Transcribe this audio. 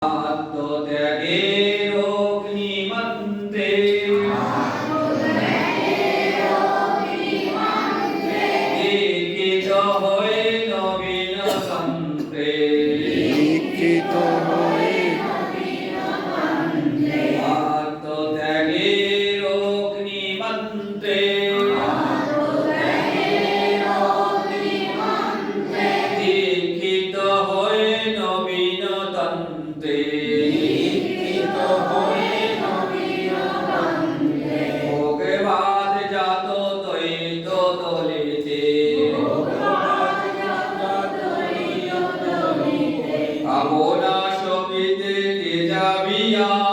আত্মত্যাগের অগ্নিমন্ত্রে দীক্ষিত হয়ে নবীন তন্ত্রে আত্মত্যাগের অগ্নিমন্ত্রে দীক্ষিত হয়ে নবীন তন্ত্রে ভোগবাদ জাত দ্বৈত দলিতে কামনা শোভিতে তেজাবিয়া